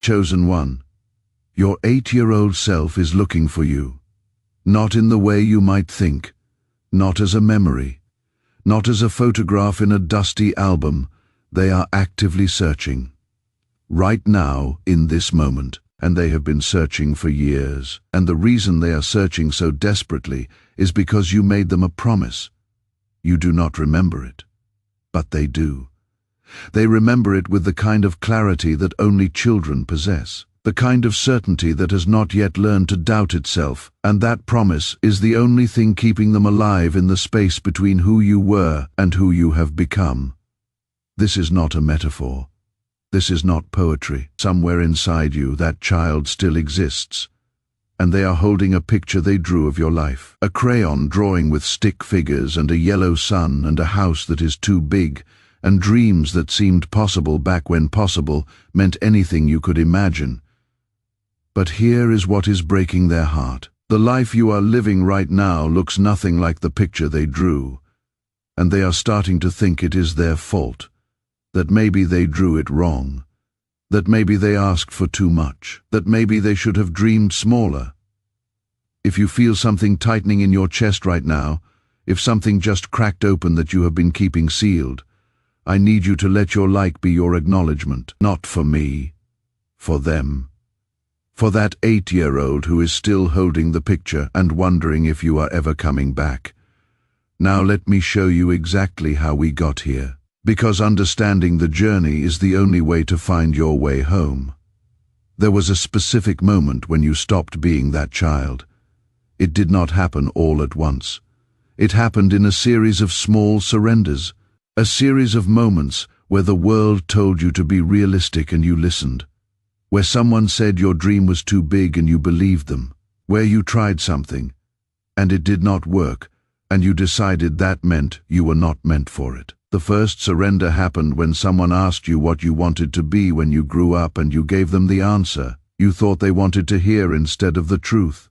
Chosen one, your 8-year-old self is looking for you. Not in the way you might think, not as a memory, not as a photograph in a dusty album. They are actively searching. Right now, in this moment. And they have been searching for years. And the reason they are searching so desperately is because you made them a promise. You do not remember it, but they do. They remember it with the kind of clarity that only children possess, the kind of certainty that has not yet learned to doubt itself, and that promise is the only thing keeping them alive in the space between who you were and who you have become. This is not a metaphor. This is not poetry. Somewhere inside you, that child still exists, and they are holding a picture they drew of your life. A crayon drawing with stick figures and a yellow sun and a house that is too big, and dreams that seemed possible back when possible meant anything you could imagine. But here is what is breaking their heart. The life you are living right now looks nothing like the picture they drew, and they are starting to think it is their fault. That maybe they drew it wrong, that maybe they asked for too much, that maybe they should have dreamed smaller. If you feel something tightening in your chest right now, if something just cracked open that you have been keeping sealed, I need you to let your like be your acknowledgement, not for me, for them. For that 8-year-old who is still holding the picture and wondering if you are ever coming back. Now let me show you exactly how we got here. Because understanding the journey is the only way to find your way home. There was a specific moment when you stopped being that child. It did not happen all at once. It happened in a series of small surrenders, a series of moments where the world told you to be realistic and you listened, where someone said your dream was too big and you believed them, where you tried something and it did not work and you decided that meant you were not meant for it. The first surrender happened when someone asked you what you wanted to be when you grew up and you gave them the answer you thought they wanted to hear instead of the truth.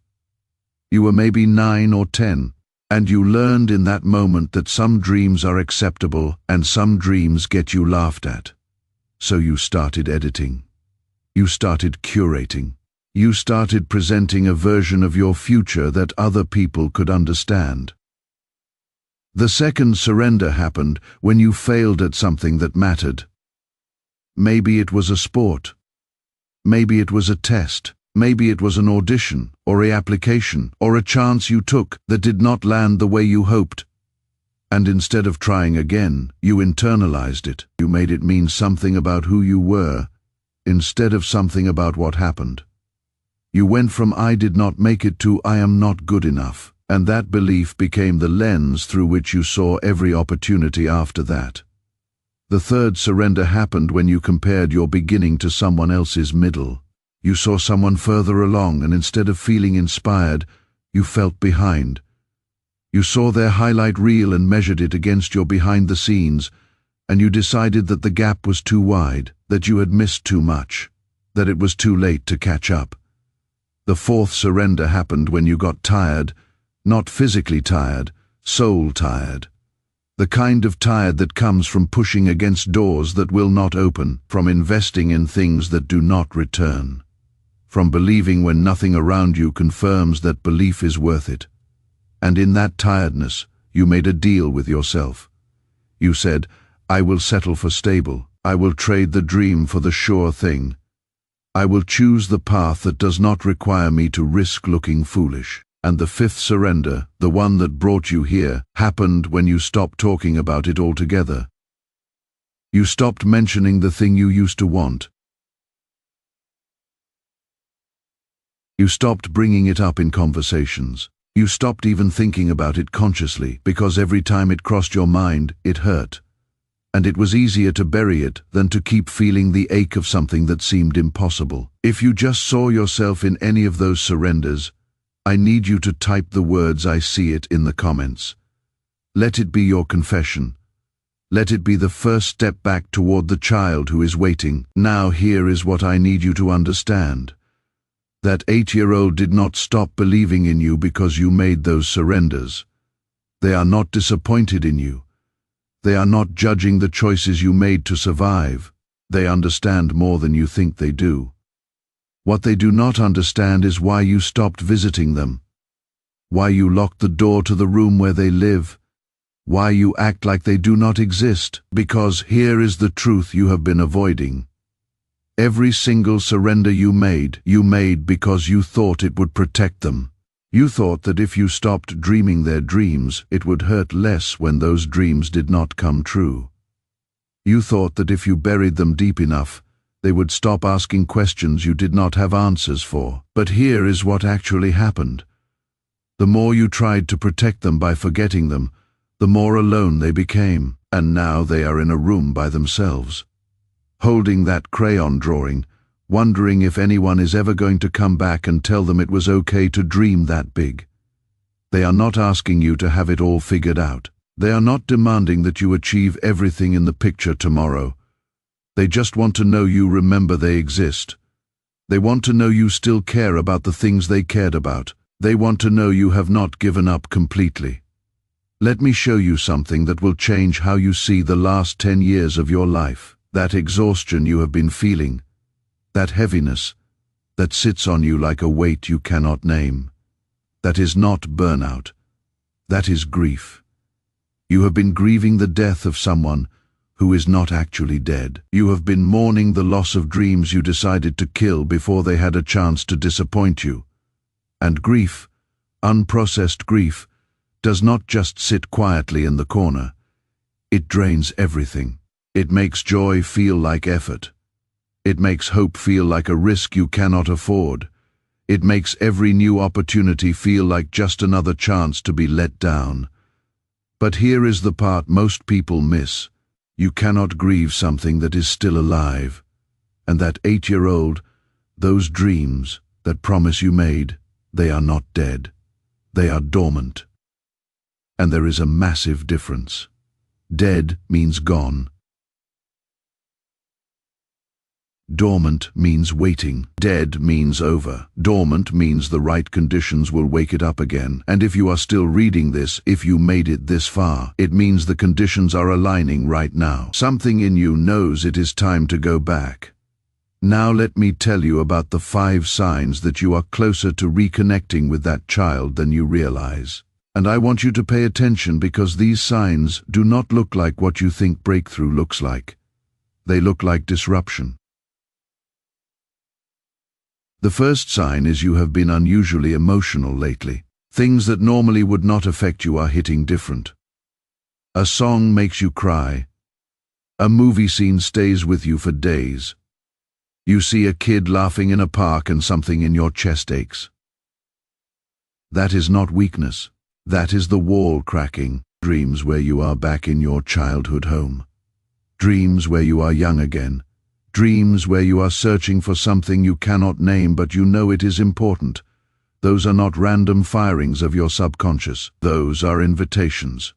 You were maybe 9 or 10, and you learned in that moment that some dreams are acceptable and some dreams get you laughed at. So you started editing. You started curating. You started presenting a version of your future that other people could understand. The second surrender happened when you failed at something that mattered. Maybe it was a sport. Maybe it was a test. Maybe it was an audition, or an application, or a chance you took that did not land the way you hoped. And instead of trying again, you internalized it. You made it mean something about who you were, instead of something about what happened. You went from I did not make it to I am not good enough. And that belief became the lens through which you saw every opportunity after that. The third surrender happened when you compared your beginning to someone else's middle. You saw someone further along, and instead of feeling inspired, you felt behind. You saw their highlight reel and measured it against your behind the scenes, and you decided that the gap was too wide, that you had missed too much, that it was too late to catch up. The fourth surrender happened when you got tired. Not physically tired, soul tired. The kind of tired that comes from pushing against doors that will not open, from investing in things that do not return, from believing when nothing around you confirms that belief is worth it. And in that tiredness, you made a deal with yourself. You said, I will settle for stable. I will trade the dream for the sure thing. I will choose the path that does not require me to risk looking foolish. And the fifth surrender, the one that brought you here, happened when you stopped talking about it altogether. You stopped mentioning the thing you used to want. You stopped bringing it up in conversations. You stopped even thinking about it consciously, because every time it crossed your mind, it hurt. And it was easier to bury it than to keep feeling the ache of something that seemed impossible. If you just saw yourself in any of those surrenders, I need you to type the words I see it in the comments. Let it be your confession. Let it be the first step back toward the child who is waiting. Now here is what I need you to understand. That 8-year-old did not stop believing in you because you made those surrenders. They are not disappointed in you. They are not judging the choices you made to survive. They understand more than you think they do. What they do not understand is why you stopped visiting them, why you locked the door to the room where they live, why you act like they do not exist, because here is the truth you have been avoiding. Every single surrender you made because you thought it would protect them. You thought that if you stopped dreaming their dreams, it would hurt less when those dreams did not come true. You thought that if you buried them deep enough, they would stop asking questions you did not have answers for. But here is what actually happened. The more you tried to protect them by forgetting them, the more alone they became, and now they are in a room by themselves, holding that crayon drawing, wondering if anyone is ever going to come back and tell them it was okay to dream that big. They are not asking you to have it all figured out. They are not demanding that you achieve everything in the picture tomorrow. They just want to know you remember they exist. They want to know you still care about the things they cared about. They want to know you have not given up completely. Let me show you something that will change how you see the last 10 years of your life. That exhaustion you have been feeling, that heaviness that sits on you like a weight you cannot name. That is not burnout. That is grief. You have been grieving the death of someone who is not actually dead. You have been mourning the loss of dreams you decided to kill before they had a chance to disappoint you. And grief, unprocessed grief, does not just sit quietly in the corner. It drains everything. It makes joy feel like effort. It makes hope feel like a risk you cannot afford. It makes every new opportunity feel like just another chance to be let down. But here is the part most people miss. You cannot grieve something that is still alive. And that 8-year-old, those dreams, that promise you made, they are not dead. They are dormant. And there is a massive difference. Dead means gone. Dormant means waiting. Dead means over. Dormant means the right conditions will wake it up again. And if you are still reading this, if you made it this far, it means the conditions are aligning right now. Something in you knows it is time to go back. Now let me tell you about the 5 signs that you are closer to reconnecting with that child than you realize. And I want you to pay attention because these signs do not look like what you think breakthrough looks like. They look like disruption. The first sign is you have been unusually emotional lately. Things that normally would not affect you are hitting different. A song makes you cry. A movie scene stays with you for days. You see a kid laughing in a park and something in your chest aches. That is not weakness. That is the wall cracking. Dreams where you are back in your childhood home. Dreams where you are young again. Dreams where you are searching for something you cannot name but you know it is important. Those are not random firings of your subconscious. Those are invitations.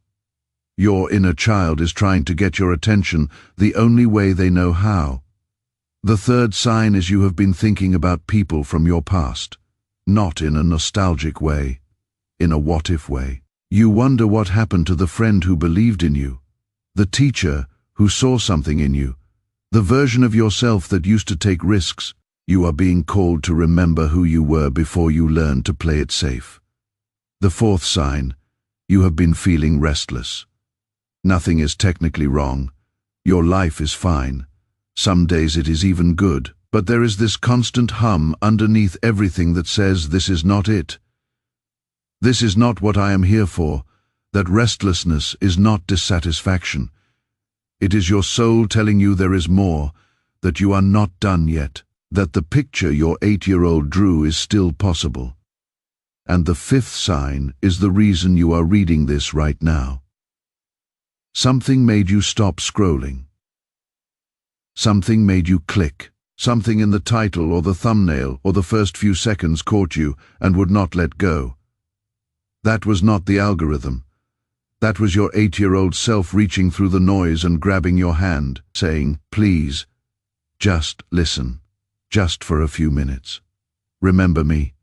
Your inner child is trying to get your attention the only way they know how. The third sign is you have been thinking about people from your past. Not in a nostalgic way. In a what-if way. You wonder what happened to the friend who believed in you. The teacher who saw something in you. The version of yourself that used to take risks. You are being called to remember who you were before you learned to play it safe. The fourth sign, you have been feeling restless. Nothing is technically wrong. Your life is fine. Some days it is even good, but there is this constant hum underneath everything that says this is not it. This is not what I am here for. That restlessness is not dissatisfaction. It is your soul telling you there is more, that you are not done yet, that the picture your 8-year-old drew is still possible. And the fifth sign is the reason you are reading this right now. Something made you stop scrolling. Something made you click. Something in the title or the thumbnail or the first few seconds caught you and would not let go. That was not the algorithm. That was your 8-year-old self reaching through the noise and grabbing your hand, saying, please, just listen, just for a few minutes. Remember me.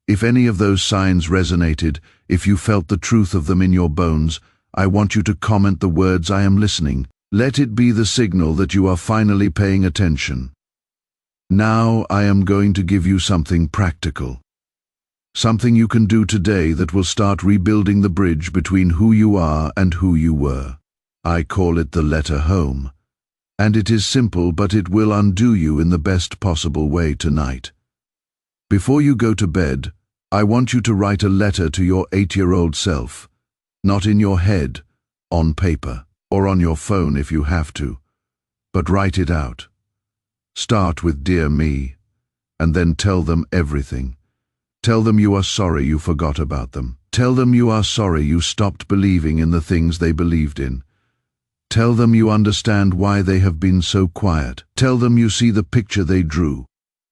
If any of those signs resonated, if you felt the truth of them in your bones, I want you to comment the words I am listening. Let it be the signal that you are finally paying attention. Now I am going to give you something practical. Something you can do today that will start rebuilding the bridge between who you are and who you were. I call it the letter home. And it is simple, but it will undo you in the best possible way tonight. Before you go to bed, I want you to write a letter to your 8-year-old self. Not in your head, on paper, or on your phone if you have to. But write it out. Start with "Dear me," and then tell them everything. Tell them you are sorry you forgot about them. Tell them you are sorry you stopped believing in the things they believed in. Tell them you understand why they have been so quiet. Tell them you see the picture they drew,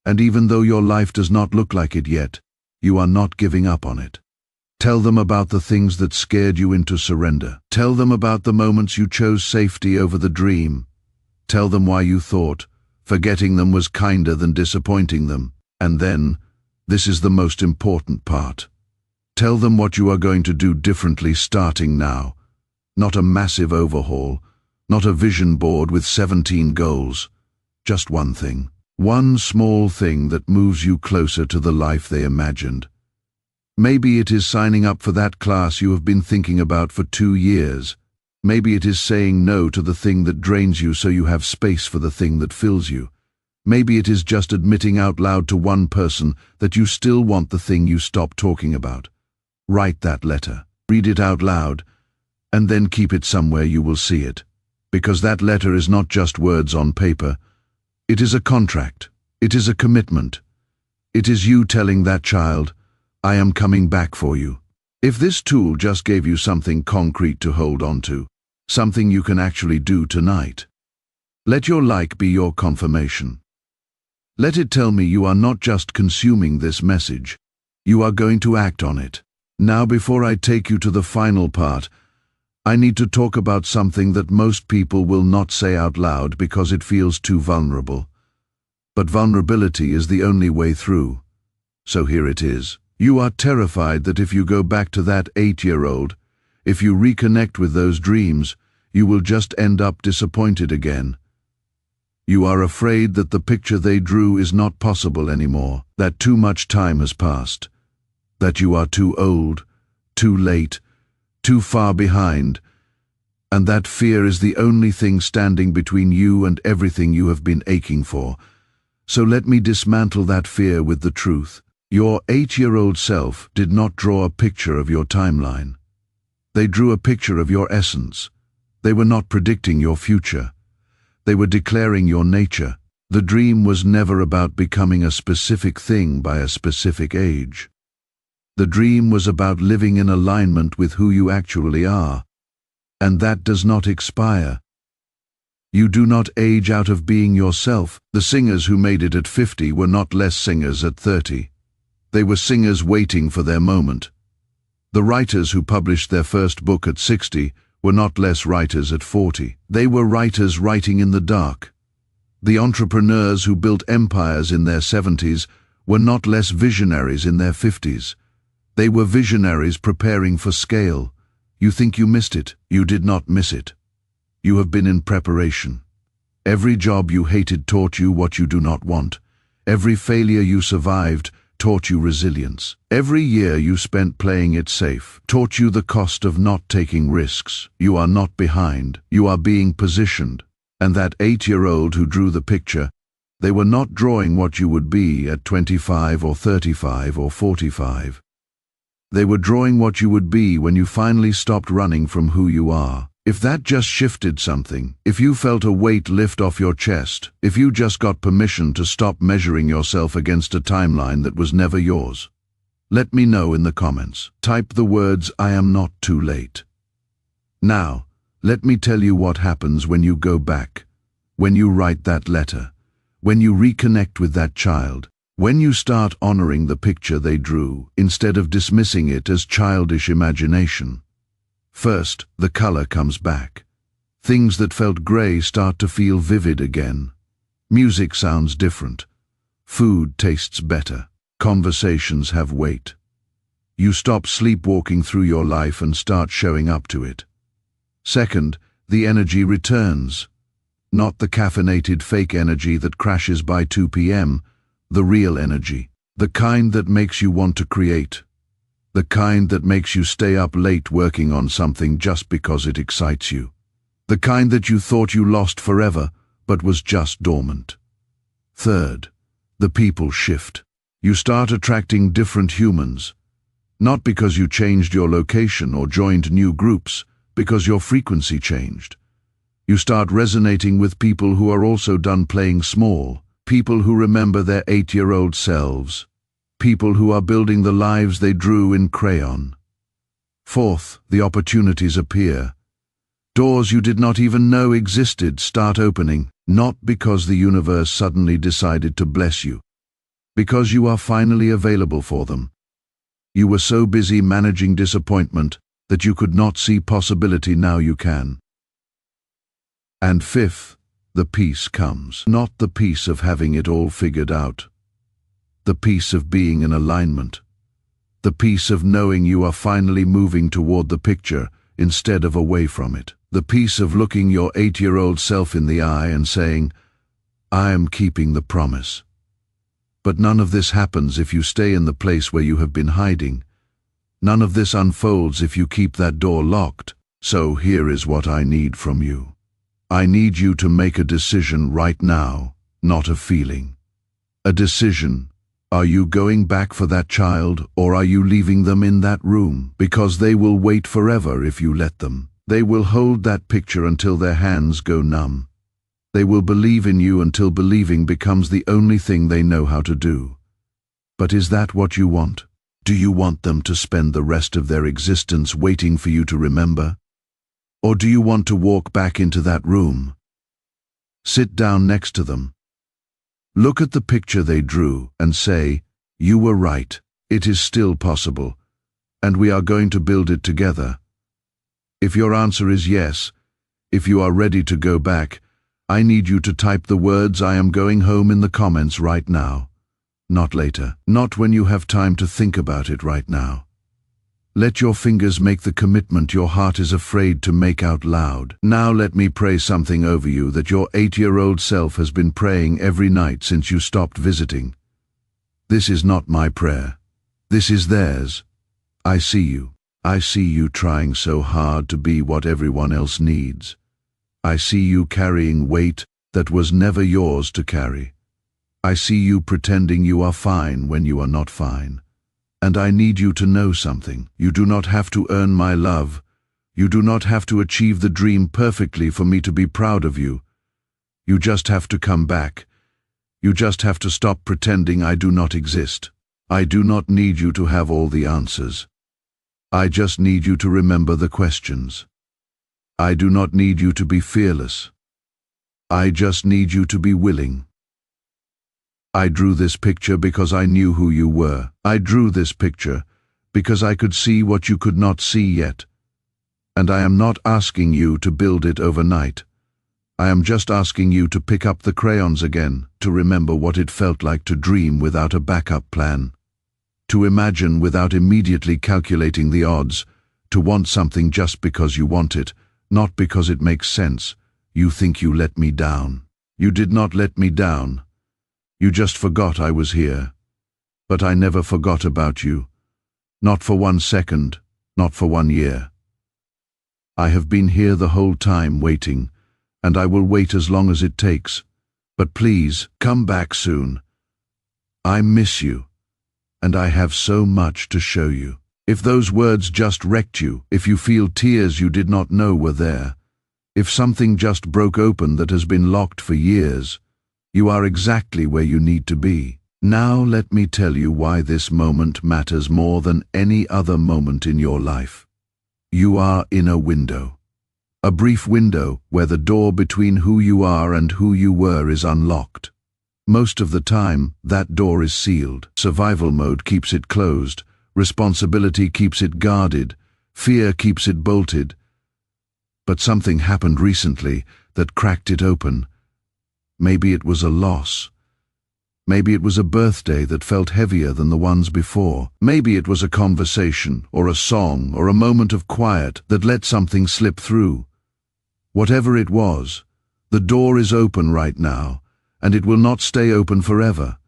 and even though your life does not look like it yet, you are not giving up on it. Tell them about the things that scared you into surrender. Tell them about the moments you chose safety over the dream. Tell them why you thought forgetting them was kinder than disappointing them. And then, this is the most important part. Tell them what you are going to do differently starting now. Not a massive overhaul, not a vision board with 17 goals. Just one thing. One small thing that moves you closer to the life they imagined. Maybe it is signing up for that class you have been thinking about for 2 years. Maybe it is saying no to the thing that drains you so you have space for the thing that fills you. Maybe it is just admitting out loud to one person that you still want the thing you stopped talking about. Write that letter, read it out loud, and then keep it somewhere you will see it. Because that letter is not just words on paper. It is a contract. It is a commitment. It is you telling that child, "I am coming back for you." If this tool just gave you something concrete to hold on to, something you can actually do tonight, let your like be your confirmation. Let it tell me you are not just consuming this message, you are going to act on it. Now, before I take you to the final part, I need to talk about something that most people will not say out loud because it feels too vulnerable. But vulnerability is the only way through. So here it is. You are terrified that if you go back to that 8-year-old, if you reconnect with those dreams, you will just end up disappointed again. You are afraid that the picture they drew is not possible anymore, that too much time has passed, that you are too old, too late, too far behind, and that fear is the only thing standing between you and everything you have been aching for. So let me dismantle that fear with the truth. Your 8-year-old self did not draw a picture of your timeline. They drew a picture of your essence. They were not predicting your future. They were declaring your nature. The dream was never about becoming a specific thing by a specific age. The dream was about living in alignment with who you actually are. And that does not expire. You do not age out of being yourself. The singers who made it at 50 were not less singers at 30. They were singers waiting for their moment. The writers who published their first book at 60 were not less writers at 40. They were writers writing in the dark. The entrepreneurs who built empires in their 70s were not less visionaries in their 50s. They were visionaries preparing for scale. You think you missed it. You did not miss it. You have been in preparation. Every job you hated taught you what you do not want. Every failure you survived taught you resilience. Every year you spent playing it safe taught you the cost of not taking risks. You are not behind. You are being positioned. And that 8-year-old who drew the picture, they were not drawing what you would be at 25 or 35 or 45. They were drawing what you would be when you finally stopped running from who you are. If that just shifted something, if you felt a weight lift off your chest, if you just got permission to stop measuring yourself against a timeline that was never yours, let me know in the comments. Type the words, "I am not too late." Now, let me tell you what happens when you go back, when you write that letter, when you reconnect with that child, when you start honoring the picture they drew, instead of dismissing it as childish imagination. First, the color comes back. Things that felt gray start to feel vivid again. Music sounds different. Food tastes better. Conversations have weight. You stop sleepwalking through your life and start showing up to it. Second, the energy returns. Not the caffeinated fake energy that crashes by 2 p.m., the real energy. The kind that makes you want to create. The kind that makes you stay up late working on something just because it excites you. The kind that you thought you lost forever, but was just dormant. Third, the people shift. You start attracting different humans. Not because you changed your location or joined new groups, because your frequency changed. You start resonating with people who are also done playing small, people who remember their 8-year-old selves, people who are building the lives they drew in crayon. Fourth, the opportunities appear. Doors you did not even know existed start opening, not because the universe suddenly decided to bless you, because you are finally available for them. You were so busy managing disappointment that you could not see possibility. Now you can. And fifth, the peace comes. Not the peace of having it all figured out. The peace of being in alignment. The peace of knowing you are finally moving toward the picture instead of away from it. The peace of looking your 8-year-old self in the eye and saying, I am keeping the promise. But none of this happens if you stay in the place where you have been hiding. None of this unfolds if you keep that door locked. So here is what I need from you. I need you to make a decision right now, not a feeling. A decision. Are you going back for that child, or are you leaving them in that room? Because they will wait forever if you let them. They will hold that picture until their hands go numb. They will believe in you until believing becomes the only thing they know how to do. But is that what you want? Do you want them to spend the rest of their existence waiting for you to remember? Or do you want to walk back into that room? Sit down next to them. Look at the picture they drew and say, you were right, it is still possible, and we are going to build it together. If your answer is yes, if you are ready to go back, I need you to type the words I am going home in the comments right now. Not later, not when you have time to think about it right now. Let your fingers make the commitment your heart is afraid to make out loud. Now let me pray something over you that your 8-year-old self has been praying every night since you stopped visiting. This is not my prayer. This is theirs. I see you. I see you trying so hard to be what everyone else needs. I see you carrying weight that was never yours to carry. I see you pretending you are fine when you are not fine. And I need you to know something. You do not have to earn my love. You do not have to achieve the dream perfectly for me to be proud of you. You just have to come back. You just have to stop pretending I do not exist. I do not need you to have all the answers. I just need you to remember the questions. I do not need you to be fearless. I just need you to be willing. I drew this picture because I knew who you were. I drew this picture because I could see what you could not see yet. And I am not asking you to build it overnight. I am just asking you to pick up the crayons again, to remember what it felt like to dream without a backup plan, to imagine without immediately calculating the odds, to want something just because you want it, not because it makes sense. You think you let me down. You did not let me down. You just forgot I was here. But I never forgot about you. Not for 1 second, not for 1 year. I have been here the whole time waiting, and I will wait as long as it takes. But please, come back soon. I miss you, and I have so much to show you. If those words just wrecked you, if you feel tears you did not know were there, if something just broke open that has been locked for years, you are exactly where you need to be. Now let me tell you why this moment matters more than any other moment in your life. You are in a window. A brief window where the door between who you are and who you were is unlocked. Most of the time, that door is sealed. Survival mode keeps it closed. Responsibility keeps it guarded. Fear keeps it bolted. But something happened recently that cracked it open. Maybe it was a loss. Maybe it was a birthday that felt heavier than the ones before. Maybe it was a conversation, or a song, or a moment of quiet that let something slip through. Whatever it was, The door is open right now, and it will not stay open forever.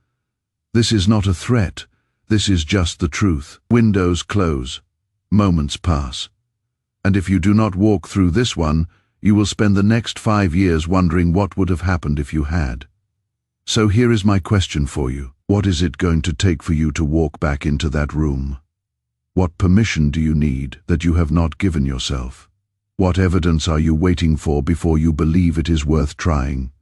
This is not a threat. This is just the truth. Windows close. Moments pass. And if you do not walk through this one, you will spend the next 5 years wondering what would have happened if you had. So here is my question for you. What is it going to take for you to walk back into that room? What permission do you need that you have not given yourself? What evidence are you waiting for before you believe it is worth trying?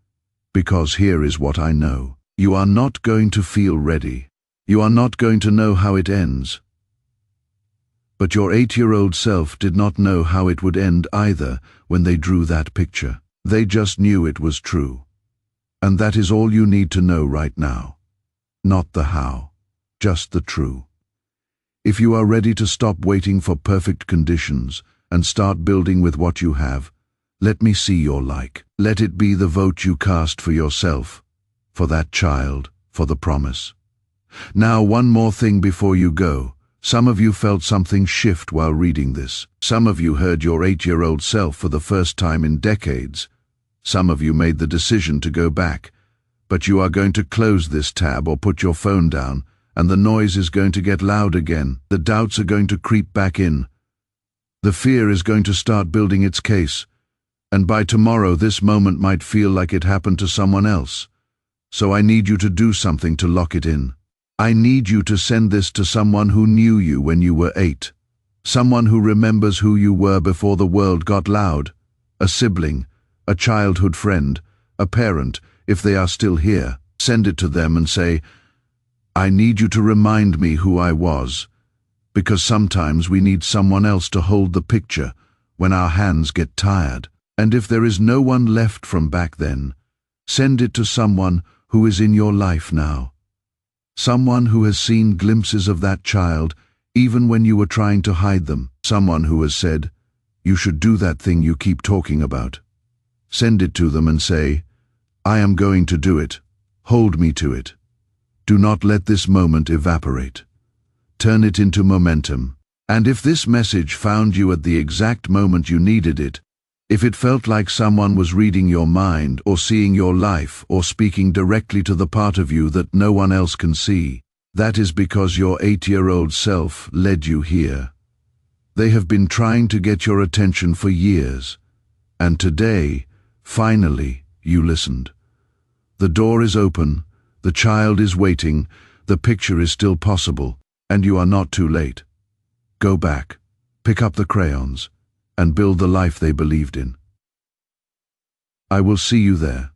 Because here is what I know. You are not going to feel ready. You are not going to know how it ends. But your 8-year-old self did not know how it would end either when they drew that picture. They just knew it was true. And that is all you need to know right now. Not the how, just the true. If you are ready to stop waiting for perfect conditions and start building with what you have, let me see your like. Let it be the vote you cast for yourself, for that child, for the promise. Now, one more thing before you go. Some of you felt something shift while reading this. Some of you heard your 8-year-old self for the first time in decades. Some of you made the decision to go back. But you are going to close this tab or put your phone down, and the noise is going to get loud again. The doubts are going to creep back in. The fear is going to start building its case. And by tomorrow, this moment might feel like it happened to someone else. So I need you to do something to lock it in. I need you to send this to someone who knew you when you were 8. Someone who remembers who you were before the world got loud. A sibling, a childhood friend, a parent, if they are still here. Send it to them and say, I need you to remind me who I was. Because sometimes we need someone else to hold the picture when our hands get tired. And if there is no one left from back then, send it to someone who is in your life now. Someone who has seen glimpses of that child even when you were trying to hide them. Someone who has said, you should do that thing you keep talking about. Send it to them and say, I am going to do it. Hold me to it. Do not let this moment evaporate. Turn it into momentum. And if this message found you at the exact moment you needed it, if it felt like someone was reading your mind or seeing your life or speaking directly to the part of you that no one else can see, that is because your 8-year-old self led you here. They have been trying to get your attention for years, and today, finally, you listened. The door is open, the child is waiting, the picture is still possible, and you are not too late. Go back, pick up the crayons, and build the life they believed in. I will see you there.